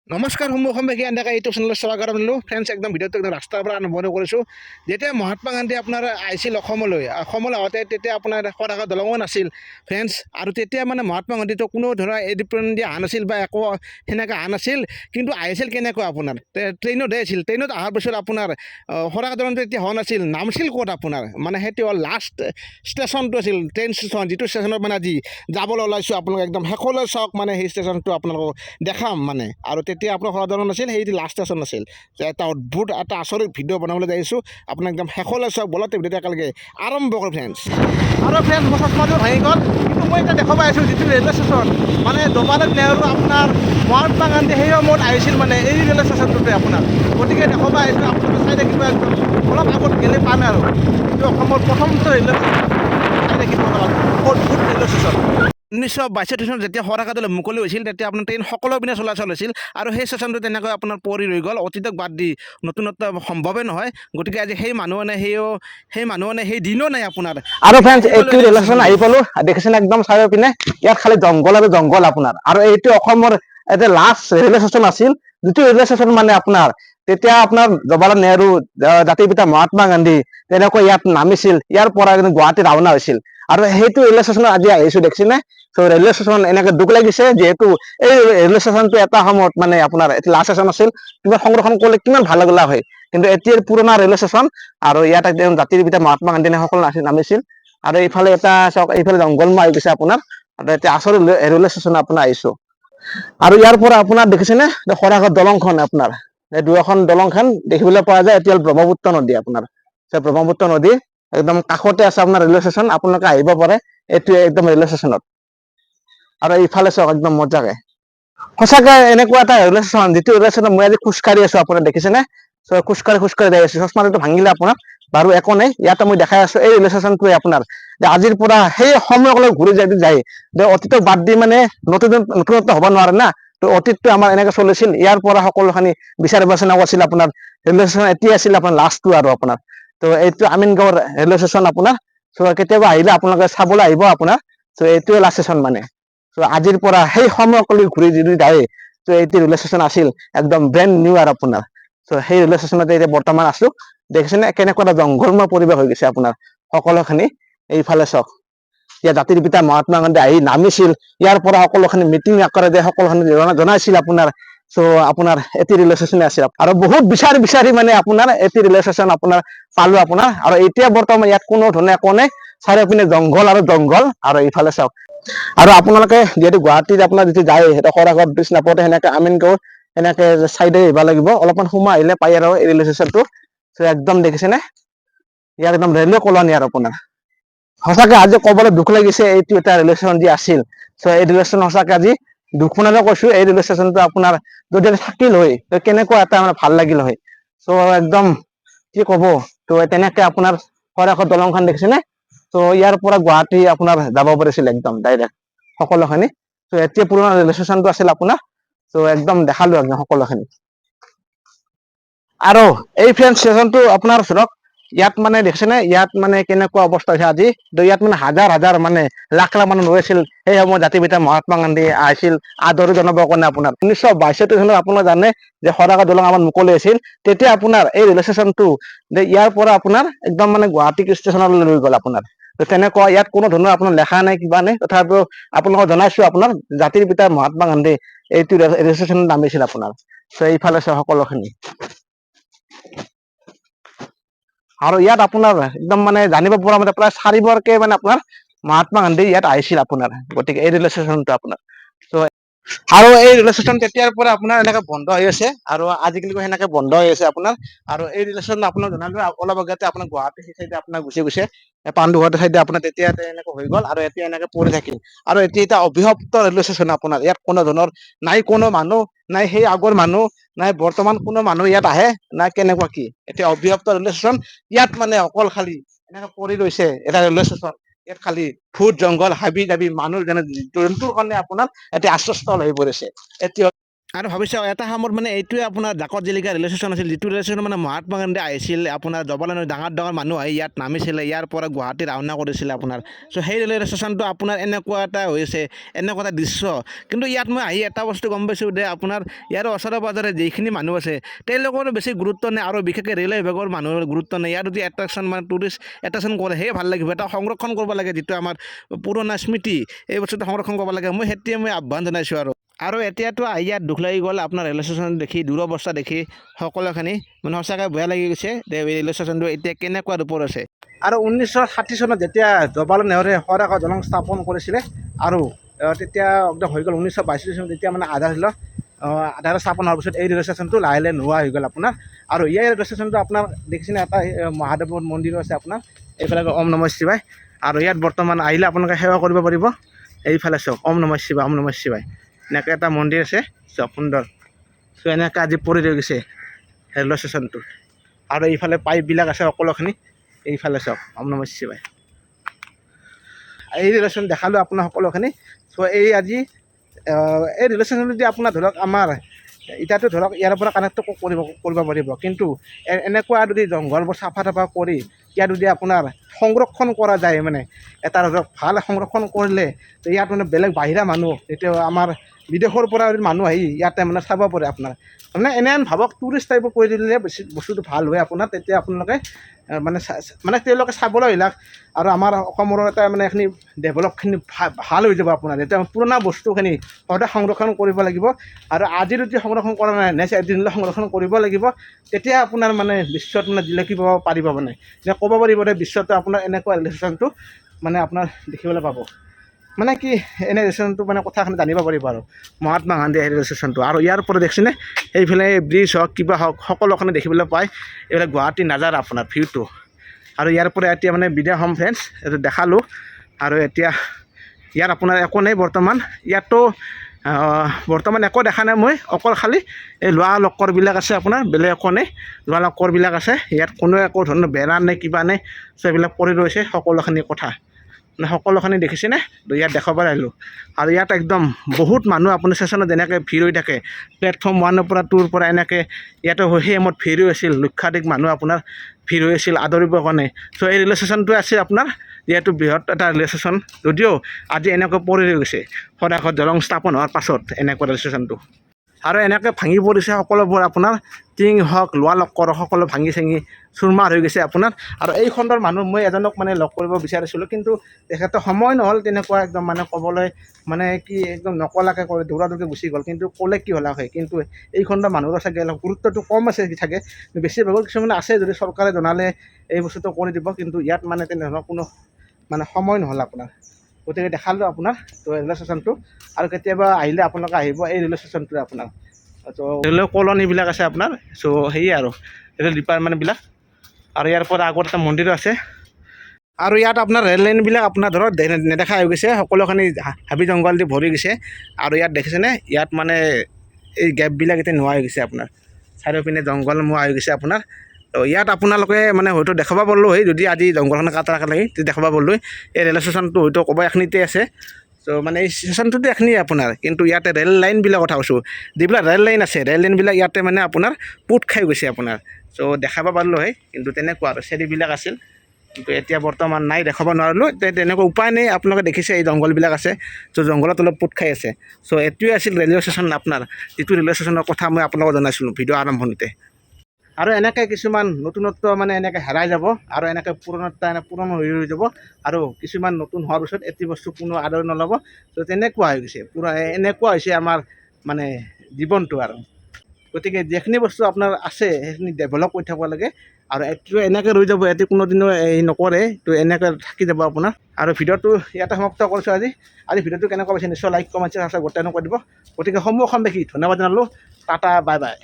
নমস্কাৰ সম্মুখীন এনেকৈ ইউটিউব চেনেলত স্বাগতম জনালোঁ ফ্ৰেণ্ডছ। একদম ভিডিঅ'টো একদম ৰাস্তাৰ পৰা আৰম্ভ কৰিছোঁ। যেতিয়া মহাত্মা গান্ধী আপোনাৰ আহিছিল অসমলৈ আহোঁতে তেতিয়া আপোনাৰ শৰাইঘাট দলঙো নাছিল ফ্ৰেণ্ডছ। আৰু তেতিয়া মানে মহাত্মা গান্ধীটো কোনো ধৰা এৰোপ্লেন দি অহা নাছিল বা একো সেনেকৈ অহা নাছিল। কিন্তু আহিছিল কেনেকুৱা আপোনাৰ ট্ৰেইনতহে আহিছিল। ট্ৰেইনত অহাৰ পিছত আপোনাৰ শৰাইঘাট দলং তেতিয়া হোৱা নাছিল, নামছিল ক'ত আপোনাৰ মানে সেইটো হ'ল লাষ্ট ষ্টেচনটো আছিল ট্ৰেইন ষ্টেচন, যিটো ষ্টেচনত মানে আজি যাবলৈ ওলাইছোঁ আপোনালোক একদম শেষলৈ চাওক। মানে সেই ষ্টেচনটো আপোনালোকক দেখাম মানে। আৰু তেতিয়া আপোনাৰ শৰাইঘাট দলং নাছিল, সেই লাষ্ট ষ্টেচন আছিল। এটা অদ্ভুত এটা আচৰিত ভিডিঅ' বনাবলৈ যাইছোঁ, আপোনাক একদম শেষলৈ চাওক। বলক ভিডিঅ'টো একেলগে আৰম্ভ কৰোঁ ফ্ৰেণ্ডছ। আৰু ফ্ৰেণ্ডছ মোৰ চশমাটো ভাঙি গ'ল, কিন্তু মই এতিয়া দেখা পাই আছোঁ যিটো ৰেলৱে ষ্টেচন মানে জৱাহৰলাল নেহৰু আপোনাৰ মহাত্মা গান্ধী সেই সময়ত আহিছিল মানে এই ৰেলৱে ষ্টেচনটোতে আপোনাৰ। গতিকে দেখা পাই আছোঁ আপোনালোকে চাই থাকিব, একদম অলপ আগত গ'লে পাম আৰু এইটো অসমৰ প্ৰথমটো ৰেলৱে চাই থাকিব অদ্ভুত ৰেলৱে ষ্টেচন। 1962 চনত যেতিয়া শৰাইঘাট দলং মুকলি হৈছিল তেতিয়া আপোনাৰ ট্ৰেইন সকলো পিনে চলাচল হৈছিল। আৰু সেই ষ্টেচনটো তেনেকৈ আপোনাৰ পৰি ৰৈ গ'ল। অতীতক বাদ দি নতুনত্ব সম্ভৱে নহয়। গতিকে আজি সেই মানুহ নাই, সেই দিনো নাই আপোনাৰ। আৰু ফ্ৰেণ্ডছ আহিবলৈ এইটো ৰেল ষ্টেচন আহি ষ্টেচনটোত পালো, দেখিছেনে একদম চাৰিও পিনে ইয়াত খালি জংঘল আৰু জংঘল আপোনাৰ। আৰু এইটো অসমৰ এটা লাষ্ট ৰেলৱে ষ্টেচন আছিল, যিটো ৰেলৱে ষ্টেচন মানে আপোনাৰ তেতিয়া আপোনাৰ জৱাহৰলাল নেহৰু, জাতিৰ পিতা মহাত্মা গান্ধী তেনেকৈ ইয়াত নামিছিল। ইয়াৰ পৰা কিন্তু গুৱাহাটী ৰাওনা হৈছিল। আৰু সেইটো ৰেলৱে ষ্টেচনত আজি আহিছো দেখিছেনে। ত' ৰেলৱে ষ্টেচন এনেকে দুখ লাগিছে, যিহেতু এই ৰেলৱে ষ্টেচনটো এটা সময়ত মানে আপোনাৰ লাষ্ট ষ্টেচন আছিল। কিবা সংৰক্ষণ কৰিলে কিমান ভাল লাগিলা হয়। কিন্তু এতিয়া পুৰণা ৰেলৱে ষ্টেচন, আৰু ইয়াত একদম জাতিৰ পিতা মহাত্মা গান্ধী সকলো নামিছিল। আৰু এইফালে এটা চাওক, এইফালে জংঘলময় হৈ গৈছে আপোনাৰ। আৰু এতিয়া আচৰিত ৰেলৱে ষ্টেচন আপোনাৰ আহিছো। আৰু ইয়াৰ পৰা আপোনাৰ দেখিছেনে শৰাইঘাট দলংখন আপোনাৰ, এই দুয়োখন দলংখন দেখিবলৈ পোৱা যায়। এতিয়া ব্ৰহ্মপুত্ৰ নদী আপোনাৰ, ব্ৰহ্মপুত্ৰ নদী একদম কাষতে আছে আপোনাৰ ৰেলৱে ষ্টেচন। আপোনালোকে আহিব পাৰে এইটো একদম ৰেলৱে ষ্টেচনত। আৰু এইফালে চাওক একদম মজাকে, সঁচাকে এনেকুৱা এটা ৰেলৱে ষ্টেচন, যিটো ৰেলৱে ষ্টেচনত মই আজি খোজকাঢ়ি আছো আপোনাৰ দেখিছেনে। খোজকাঢ়ি যাই আছো, চশমাটো ভাঙিলে আপোনাৰ বাৰু একো নাই। ইয়াতে মই দেখাই আছো এই ৰেলৱে ষ্টেচনটোৱে আপোনাৰ আজিৰ পৰা সেই সময়লৈ ঘূৰি যায়। অতীতক বাদ দি মানে নতুনত্ব হ'ব নোৱাৰে না। ত' অতীতটো আমাৰ এনেকে চলিছিল। ইয়াৰ পৰা সকলোখিনি বিচাৰ বিবেচনা কৰিছিল আপোনাৰ ৰেলৱে ষ্টেচন। এতিয়া আছিল আপোনাৰ লাষ্টটো আৰু আপোনাৰ। ত' এইটো আমিনগাঁৱৰ ৰেলৱে ষ্টেচন আপোনাৰ। চ' কেতিয়াবা আহিলে আপোনালোকে চাবলৈ আহিব আপোনাৰ। চ' এইটোৱে লাষ্ট ষ্টেচন মানে। চ' আজিৰ পৰা সেই সময়কলৈ ঘূৰি যদি যায়, ত' এইটো ৰেলৱে ষ্টেচন আছিল একদম ব্ৰেণ্ড নিউ আৰু আপোনাৰ। চ' সেই ৰেলৱে ষ্টেচনতে এতিয়া বৰ্তমান আছো। দেখিছেনে কেনেকুৱা এটা জংঘলময় পৰিৱেশ হৈ গৈছে আপোনাৰ সকলোখিনি। এইফালে চাওক, ইয়াত জাতিৰ পিতা মহাত্মা গান্ধী আহি নামিছিল। ইয়াৰ পৰা সকলোখিনি মিটিং আকাৰে সকলোখিনি জনাইছিল আপোনাৰ। চ' আপোনাৰ এটি ৰেলৱে ষ্টেচনে আছিল। আৰু বহুত বিচাৰি মানে আপোনাৰ এটি ৰেলৱে ষ্টেচন আপোনাৰ পালো আপোনাৰ। আৰু এতিয়া বৰ্তমান ইয়াত কোনো ধৰণে একো নাই, চাৰিওপিনে জংঘল আৰু জংঘল। আৰু এইফালে চাওক, আৰু আপোনালোকে যিহেতু গুৱাহাটীত আপোনাৰ যিটো যায় সেইটো শৰাইঘাট ব্ৰিজ নাপাওঁতে সেনেকে আমিনগাঁও এনেকে চাইডে আহিব লাগিব। অলপমান সোমাই আহিলে পায় আৰু এই ৰেলৱে ষ্টেচনটো। একদম দেখিছেনে ইয়াৰ একদম ৰেলৱে কলনি আৰু আপোনাৰ। সঁচাকে আজি ক'বলৈ দুখ লাগিছে, এইটো এটা ৰেলৱে ষ্টেচন যি আছিল। চ' এই ৰেলৱে ষ্টেচন সঁচাকে আজি দুখ মনেৰে কৈছো। এই ৰেলৱে ষ্টেচনটো আপোনাৰ যদি থাকিল হয়, কেনেকুৱা এটা মানে ভাল লাগিল হয়। চ' একদম কি কব। ত' তেনেকে আপোনাৰ শৰাইঘাট দলংখন দেখিছেনে। ত' ইয়াৰ পৰা গুৱাহাটী আপোনাৰ যাব পাৰিছিল একদম ডাইৰেক্ট সকলোখিনি। ত' এতিয়া পুৰণা ৰেলৱে ষ্টেচনটো আছিল আপোনাৰ। ত' একদম দেখালো একদম সকলোখিনি। আৰু এই ফ্ৰেণ্ড ষ্টেচনটো আপোনাৰ ধৰক, ইয়াত মানে দেখিছেনে ইয়াত মানে কেনেকুৱা অৱস্থা হৈছে আজি। ইয়াত মানে হাজাৰ মানে লাখ মানুহ ৰৈ আছিল। সেই সময়ত জাতিৰ পিতা মহাত্মা গান্ধী আহিছিল আদৰণি জনাবৰ কাৰণে আপোনাৰ। 1962 চনত আপোনালোকে জানে যে শৰাইঘাট দলং আমাৰ মুকলি হৈছিল। তেতিয়া আপোনাৰ এই ৰেলৱে ষ্টেচনটো ইয়াৰ পৰা আপোনাৰ একদম মানে গুৱাহাটী ষ্টেচনলৈ লৈ গ'ল আপোনাৰ। তেনেকুৱা ইয়াত কোনো ধৰণৰ আপোনাৰ লেখা নাই, কিবা নাই। তথাপিও আপোনালোকক জনাইছো আপোনাৰ জাতিৰ পিতা মহাত্মা গান্ধী এইটো ৰেলৱে ষ্টেচনত নামিছিল আপোনাৰ। চ' এইফালে চাওক সকলোখিনি। আৰু ইয়াত আপোনাৰ একদম মানে জানিব পৰা মতে প্ৰায় 4বাৰকে মানে আপোনাৰ মহাত্মা গান্ধী ইয়াত আহিছিল আপোনাৰ। গতিকে এই ৰেলৱে ষ্টেচনটো আপোনাৰ। আৰু এই ৰেলৱে ষ্টেচন তেতিয়াৰ পৰা আপোনাৰ এনেকে বন্ধ হৈ আছে। আৰু আজিকালি সেনেকে বন্ধ হৈ আছে আপোনাৰ। আৰু এই ৰেলৱে ষ্টেচন আপোনাক জনালো অলপ আগতে আপোনাৰ গুৱাহাটী চাইডে আপোনাৰ গুচি গৈছে। পাণ্ডুঘাট চাইডে আপোনাৰ তেতিয়া এনেকে হৈ গ'ল। আৰু এতিয়া এনেকে পৰি থাকিল। আৰু এতিয়া অবিভক্ত ৰেলৱে ষ্টেচন আপোনাৰ। ইয়াত কোনো ধৰণৰ নাই, কোনো মানুহ নাই, সেই আগৰ মানুহ নাই, বৰ্তমান কোনো মানুহ ইয়াত আহে নাই, কেনেকুৱা কি। এতিয়া অবিভক্ত ৰেলৱে ষ্টেচন। ইয়াত মানে অকল খালি এনেকে পৰি ৰৈছে এটা ৰেলৱে ষ্টেচন। ইয়াত খালি ভূত জংঘল হাবি জাবি মানুহ যেনে জন্তুৰ কাৰণে আপোনাৰ এতিয়া আশ্ৰয়স্থল হৈ পৰিছে এতিয়া। আৰু ভাবিছে এটা সময়ত মানে এইটোৱে আপোনাৰ জাকত জিলিকা ৰেলৱে ষ্টেচন আছিল, যিটো ৰেলৱে ষ্টেচন মানে মহাত্মা গান্ধী আহিছিল, আপোনাৰ জৱাহৰলাল ডাঙৰ ডাঙৰ মানুহ আহি ইয়াত নামিছিলে, ইয়াৰ পৰা গুৱাহাটী ৰাওনা কৰিছিলে আপোনাৰ। চ' সেই ৰেলৱে ষ্টেচনটো আপোনাৰ এনেকুৱা এটা হৈছে, এনেকুৱা এটা দৃশ্য। কিন্তু ইয়াত মই আহি এটা বস্তু গম পাইছোঁ যে আপোনাৰ ইয়াৰ ওচৰে পাঁজৰে যিখিনি মানুহ আছে তেওঁলোকৰো বেছি গুৰুত্ব নাই, আৰু বিশেষকৈ ৰেলৱে বিভাগৰ মানুহৰ গুৰুত্ব নাই। ইয়াৰ যদি এট্ৰেকশ্যন মানে টুৰিষ্ট এট্ৰেকশ্যন কৰে সেয়ে ভাল লাগিব, এটা সংৰক্ষণ কৰিব লাগে, যিটো আমাৰ পুৰণা স্মৃতি এই বস্তুটো সংৰক্ষণ কৰিব লাগে। সেইটোৱে মই আহ্বান জনাইছোঁ। আৰু এতিয়াতো আহি ইয়াত দুখ লাগি গ'ল আপোনাৰ ৰেলৱে ষ্টেচন দেখি, দুৰৱস্থা দেখি সকলোখিনি মানে সঁচাকৈ বেয়া লাগি গৈছে যে ৰেলৱে ষ্টেচনটো এতিয়া কেনেকুৱা ৰূপত আছে। আৰু 1960 চনত যেতিয়া জৱাহৰলাল নেহৰুৱে শৰাইঘাট দলং স্থাপন কৰিছিলে, আৰু তেতিয়া একদম হৈ গ'ল 1922 চনত, তেতিয়া মানে আধাৰ স্থাপন হোৱাৰ পিছত এই ৰেলৱে ষ্টেচনটো লাহে লাহে নোহোৱা হৈ গ'ল আপোনাৰ। আৰু এই ৰেলৱে ষ্টেচনটো আপোনাৰ দেখিছেনে, এটা মহাদেৱৰ মন্দিৰো আছে আপোনাৰ, এইফালে ওম নমঃ শিৱায়। আৰু ইয়াত বৰ্তমান আহিলে আপোনালোকে সেৱা কৰিব পাৰিব। এইফালে চাওক, ওম নমঃ শিৱায়, ওম নমঃ শিৱায়, এনেকৈ এটা মন্দিৰ আছে, চব সুন্দৰ। চ' এনেকৈ আজি পৰি ৰৈ গৈছে ৰেলৱে ষ্টেচনটো। আৰু এইফালে পাইপবিলাক আছে সকলোখিনি, এইফালে চাওক, ওম নমঃ শিৱায়। এই ৰেলৱে ষ্টেচন দেখালোঁ আপোনাৰ সকলোখিনি। চ' এই আজি এই ৰেলৱে ষ্টেচনটো যদি আপোনাৰ ধৰক আমাৰ এতিয়াতো ধৰক ইয়াৰ পৰা কানেক্ট কৰিব পাৰিব, কিন্তু এনেকুৱা যদি জংঘলবোৰ চাফা তাফা কৰি ইয়াত যদি আপোনাৰ সংৰক্ষণ কৰা যায়, মানে এটা ধৰক ভাল সংৰক্ষণ কৰিলে ইয়াত মানে বেলেগ বাহিৰা মানুহ, এতিয়া আমাৰ বিদেশৰ পৰা মানুহ আহি ইয়াতে মানে চাব পাৰে আপোনাৰ। মানে এনে ভাবক টুৰিষ্ট টাইপৰ কৰি দিলে বেছি বস্তুটো ভাল হয় আপোনাৰ, তেতিয়া আপোনালোকে মানে তেওঁলোকে চাবলৈ আহিলাক, আৰু আমাৰ অসমৰ এটা মানে এইখিনি ডেভেলপখিনি ভাল হৈ যাব আপোনাৰ। এতিয়া পুৰণা বস্তুখিনি সদায় সংৰক্ষণ কৰিব লাগিব, আৰু আজি যদি সংৰক্ষণ কৰা নাই, নেক্সট এদিনলৈ সংৰক্ষণ কৰিব লাগিব, তেতিয়া আপোনাৰ মানে বিশ্বত মানে জিলিকিব পাৰিব, মানে যে ক'ব পাৰিব যে বিশ্বতে আপোনাৰ এনেকুৱা ৰেলৱে ষ্টেচনটো মানে আপোনাৰ দেখিবলৈ পাব। মানে কি এনে ৰেলৱে ষ্টেচনটো মানে কথাখিনি জানিব পাৰিব আৰু মহাত্মা গান্ধী ৰেলৱে ষ্টেচনটো। আৰু ইয়াৰ পৰা দেখিছেনে, এইফালে ব্ৰিজ হওক কিবা হওক সকলোখিনি দেখিবলৈ পায়, এইবিলাক গুৱাহাটী নাজাৰা আপোনাৰ ভিউটো। আৰু ইয়াৰ পৰা এতিয়া মানে বিদায় হ'ম ফ্ৰেণ্ডছ, এইটো দেখালোঁ। আৰু এতিয়া ইয়াত আপোনাৰ একো নাই বৰ্তমান, ইয়াতো বৰ্তমান একো দেখা নাই মই, অকল খালী এই লোৱা লক্কৰবিলাক আছে আপোনাৰ, বেলেগ একো নাই। লোৱা লক্কৰবিলাক আছে, ইয়াত কোনো একো ধৰণৰ বেনাৰ নাই, কিবা নাই, চ' এইবিলাক পৰি ৰৈছে সকলোখিনি কথা, মানে সকলোখিনি দেখিছেনে, ইয়াত দেখাব আহিলোঁ। আৰু ইয়াত একদম বহুত মানুহ আপোনাৰ ষ্টেচনত যেনেকৈ ভিৰ হৈ থাকে, প্লেটফৰ্ম 1ৰ পৰা 2ৰ পৰা এনেকৈ ইয়াতো সেই সময়ত ভিৰ হৈ আছিল, লক্ষাধিক মানুহ আপোনাৰ ভিৰ হৈ আছিল আদৰিবৰ কাৰণে। চ' এই ৰেলৱে ষ্টেচনটোৱে আছিল আপোনাৰ যিহেতু বৃহৎ এটা ৰেলৱে ষ্টেচন, যদিও আজি এনেকৈ পৰি ৰৈ গৈছে শৰাইঘাট দলং স্থাপন হোৱাৰ পাছত এনেকুৱা ৰেলৱে ষ্টেচনটো। আৰু এনেকৈ ভাঙি পৰিছে সকলোবোৰ আপোনাৰ, টিং হওক লোৱা লক্কৰ সকলো ভাঙি চাঙি চুৰমাৰ হৈ গৈছে আপোনাৰ। আৰু এই খণ্ডৰ মানুহ মই এজনক মানে লগ কৰিব বিচাৰিছিলোঁ, কিন্তু তেখেতৰ সময় নহ'ল তেনেকুৱা, একদম মানে ক'বলৈ মানে কি একদম নকলাকৈ কৰি দৌৰা দৌৰি গুচি গ'ল। কিন্তু ক'লে কি হ'লা হয়, কিন্তু এই খণ্ডৰ মানুহৰ চাগে অলপ গুৰুত্বটো কম আছে থাকে, বেছিভাগৰ কিছুমানে আছে, যদি চৰকাৰে জনালে এই বস্তুটো কৰি দিব, কিন্তু ইয়াত মানে তেনেধৰণৰ কোনো মানে সময় নহ'ল আপোনাৰ। গতিকে দেখালোঁ আপোনাৰ তো ৰেলৱে ষ্টেচনটো, আৰু কেতিয়াবা আহিলে আপোনালোকে আহিব এই ৰেলৱে ষ্টেচনটোৱে আপোনাৰ। তো ৰেলৱে কলনীবিলাক আছে আপোনাৰ, চ' সেয়ে আৰু ৰেল ডিপাৰ্টমেণ্টবিলাক। আৰু ইয়াৰ পৰা আগত এটা মন্দিৰো আছে। আৰু ইয়াত আপোনাৰ ৰেল লাইনবিলাক আপোনাৰ ধৰক নেদেখা হৈ গৈছে, সকলোখিনি হাবি জংঘল দি ভৰি গৈছে। আৰু ইয়াত দেখিছেনে, ইয়াত মানে এই গেপবিলাক এতিয়া নোহোৱা হৈ গৈছে আপোনাৰ, চাৰিওপিনে জংঘলমুৱা হৈ গৈছে আপোনাৰ। তো ইয়াত আপোনালোকে মানে হয়তো দেখাব পাৰিলোঁ হয়, যদি আজি জংঘলখন কাটা লাগে তেতিয়া দেখাব পাৰিলোঁ হয়। এই ৰেলৱে ষ্টেচনটো হয়তো ক'ৰবাত এখিনিতে আছে, চ' মানে এই ষ্টেচনটোতো এখিনিয়ে আপোনাৰ, কিন্তু ইয়াতে ৰেল লাইনবিলাক কথা কৈছোঁ, যিবিলাক ৰেল লাইন আছে, ৰেল লাইনবিলাক ইয়াতে মানে আপোনাৰ পোত খাই গৈছে আপোনাৰ। চ' দেখাব পাৰিলোঁ হয়, কিন্তু তেনেকুৱা আৰু চেৰিবিলাক আছিল, কিন্তু এতিয়া বৰ্তমান নাই, দেখাব নোৱাৰিলোঁ। তেনেকুৱা উপায় নাই, আপোনালোকে দেখিছে এই জংঘলবিলাক আছে, চ' জংঘলত অলপ পোত খাই আছে। চ' এইটোৱে আছিল ৰেলৱে ষ্টেচন আপোনাৰ, যিটো ৰেলৱে ষ্টেচনৰ কথা মই আপোনালোকক জনাইছিলোঁ ভিডিঅ' আৰম্ভণিতে। আৰু এনেকৈ কিছুমান নতুনত্ব মানে এনেকৈ হেৰাই যাব, আৰু এনেকৈ পুৰণত্ব পুৰণ হৈ যাব, আৰু কিছুমান নতুন হোৱাৰ পিছত এটি বস্তু কোনো আদৰ নল'ব। ত' তেনেকুৱা হৈ গৈছে পুৰা, এনেকুৱা হৈছে আমাৰ মানে জীৱনটো আৰু। গতিকে যিখিনি বস্তু আপোনাৰ আছে সেইখিনি ডেভেলপ কৰি থাকিব লাগে, আৰু এইটো এনেকৈ ৰৈ যাব, ইয়াতে কোনোদিনো এই নকৰে, তো এনেকৈ থাকি যাব আপোনাৰ। আৰু ভিডিঅ'টো ইয়াতে সমাপ্ত কৰিছোঁ আজি ভিডিঅ'টো কেনেকুৱা পাইছে নিশ্চয় লাইক কমেণ্ট শ্বেয়াৰ গোটেইনো কৰি দিব। গতিকে সমূহ অসমবাসী ধন্যবাদ জনালোঁ, টাটা বাই বাই।